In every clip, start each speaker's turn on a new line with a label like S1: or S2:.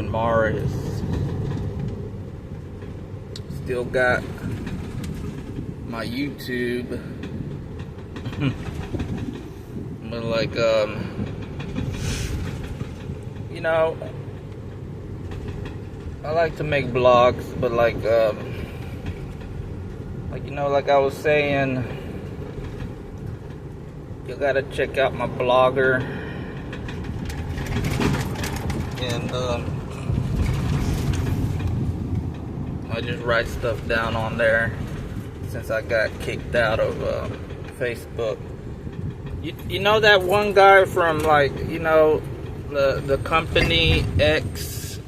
S1: Elon Morris. Still got my YouTube. But like, you know, I like to make blogs, but like you know, like I was saying, you gotta check out my Blogger, and I just write stuff down on there since I got kicked out of Facebook. You know that one guy from, like, you know, the company X,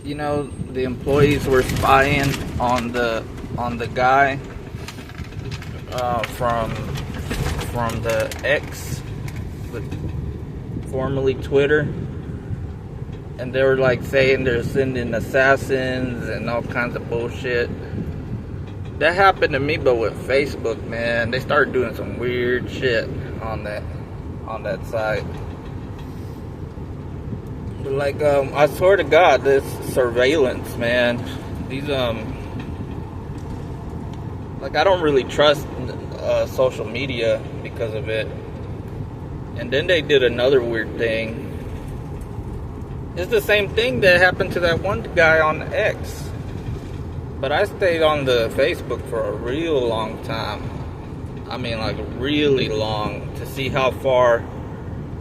S1: you know, the employees were spying on the guy from the X, formerly Twitter, and they were like saying they're sending assassins and all kinds of bullshit. That happened to me, but with Facebook, man. They started doing some weird shit on that site. But like, I swear to God, this surveillance, man. These like, I don't really trust social media because of it. And then they did another weird thing. It's the same thing that happened to that one guy on X. But I stayed on the Facebook for a real long time. I mean, like, really long, to see how far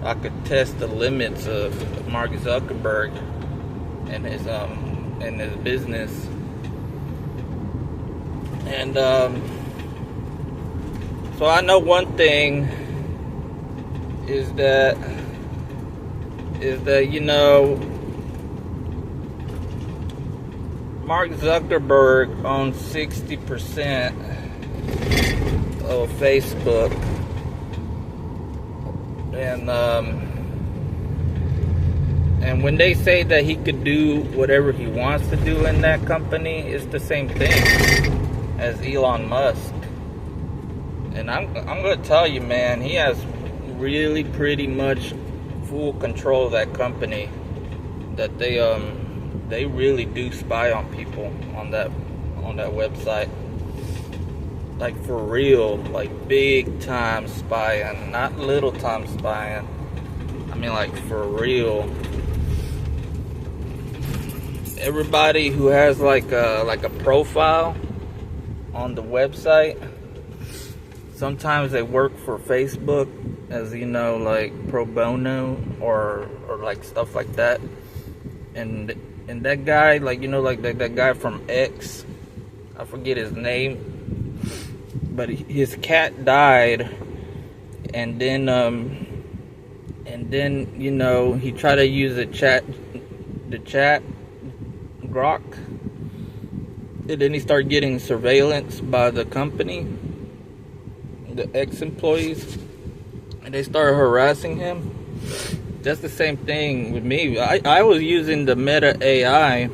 S1: I could test the limits of Mark Zuckerberg and his business. And so I know one thing is that you know, Mark Zuckerberg owns 60% of Facebook, and when they say that he could do whatever he wants to do in that company, it's the same thing as Elon Musk. And I'm gonna tell you, man, he has really pretty much full control of that company. That they really do spy on people on that website. Like, for real, like big time spying, not little time spying. I mean, like, for real. Everybody who has like a profile on the website, sometimes they work for Facebook, as you know, like pro bono or like stuff like that. And that guy, like, you know, like that guy from X, I forget his name, but his cat died, and then you know, he tried to use the chat Grok, and then he started getting surveillance by the company, the X-employees, and they started harassing him. That's the same thing with me. I was using the Meta AI,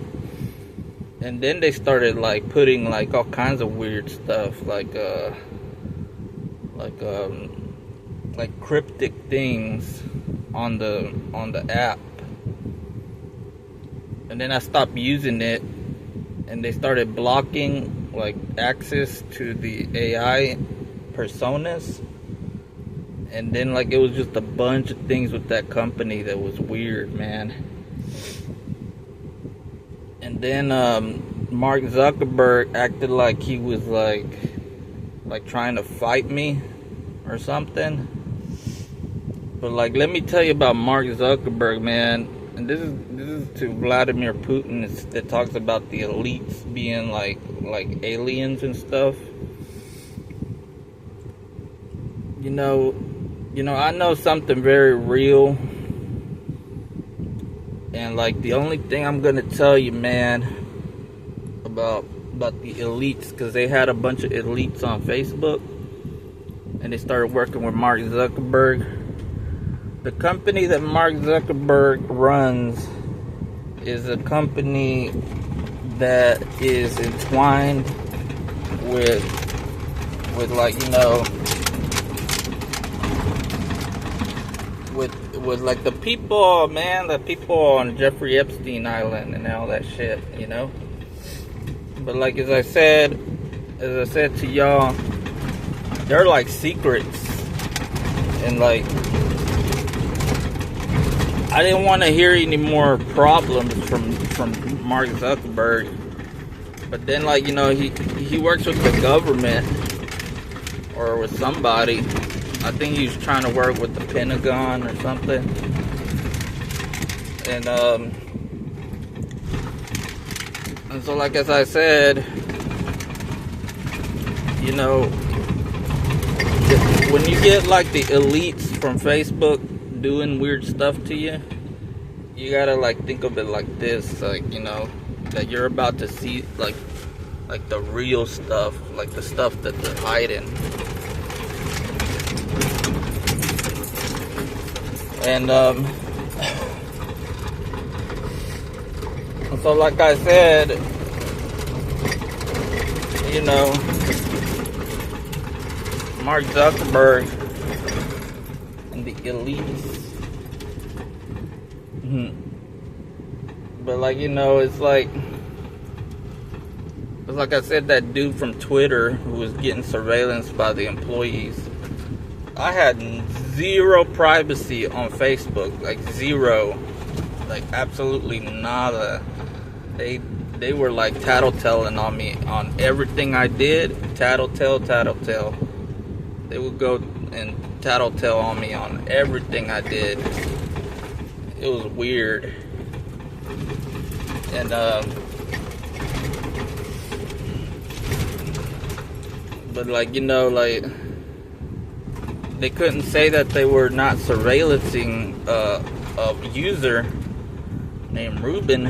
S1: and then they started like putting like all kinds of weird stuff, like cryptic things on the app. And then I stopped using it, and they started blocking like access to the AI personas. And then, like, it was just a bunch of things with that company that was weird, man. And then Mark Zuckerberg acted like he was like trying to fight me or something. But like, let me tell you about Mark Zuckerberg, man. And this is to Vladimir Putin that talks about the elites being like aliens and stuff. You know, I know something very real, and like, the only thing I'm gonna tell you, man, about the elites, because they had a bunch of elites on Facebook, and they started working with Mark Zuckerberg. The company that Mark Zuckerberg runs is a company that is entwined with like, you know, with with like the people, man, the people on Jeffrey Epstein Island and all that shit, you know. But like as I said to y'all, they're like secrets, and like I didn't want to hear any more problems from Mark Zuckerberg. But then, like, you know, he works with the government or with somebody. I think he was trying to work with the Pentagon or something. And so, like, as I said, you know, when you get, like, the elites from Facebook doing weird stuff to you, you gotta, like, think of it like this, like, you know, that you're about to see, like the real stuff, like the stuff that they're hiding. And so like I said, you know, Mark Zuckerberg and the elites. But like, you know, it's like I said, that dude from Twitter who was getting surveillance by the employees. I had zero privacy on Facebook, like zero, like absolutely nada. They were like tattletelling on me on everything I did. Tattletale. They would go and tattletale on me on everything I did. It was weird. And but like, you know, like they couldn't say that they were not surveillancing a user named Ruben,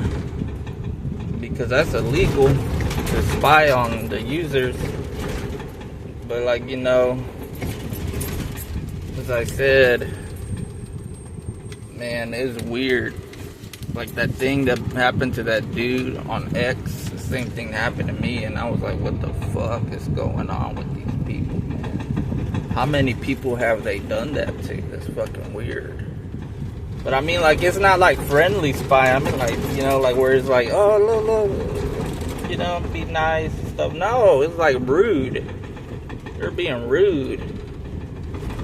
S1: because that's illegal to spy on the users. But like, you know, as I said, man, it's weird. Like that thing that happened to that dude on X, the same thing happened to me, and I was like, what the fuck is going on with these people, man? How many people have they done that to? That's fucking weird. But I mean, like, it's not like friendly spy. I mean, like, you know, like where it's like, oh, look, you know, be nice and stuff. No, it's like rude. They're being rude.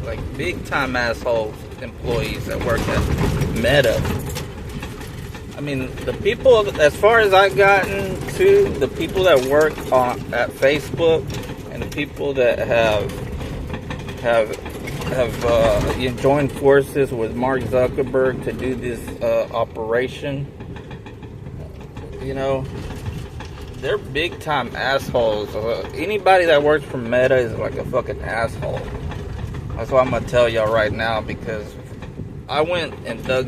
S1: Like big time assholes, employees that work at Meta. I mean, the people, as far as I've gotten to, the people that work at Facebook and the people that have joined forces with Mark Zuckerberg to do this operation, you know, they're big time assholes. Anybody that works for Meta is like a fucking asshole. That's what I'm gonna tell y'all right now, because I went and dug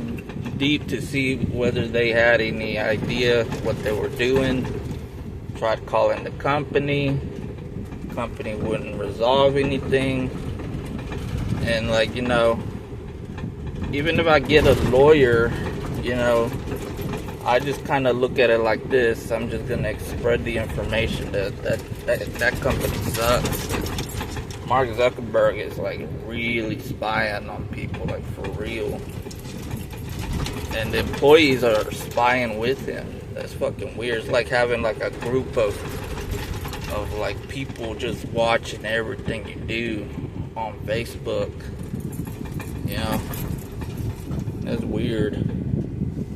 S1: deep to see whether they had any idea what they were doing. Tried calling the company wouldn't resolve anything. And like, you know, even if I get a lawyer, you know, I just kind of look at it like this. I'm just gonna spread the information that company sucks. Mark Zuckerberg is like really spying on people, like for real. And the employees are spying with him. That's fucking weird. It's like having like a group of like people just watching everything you do on Facebook. You know? That's weird.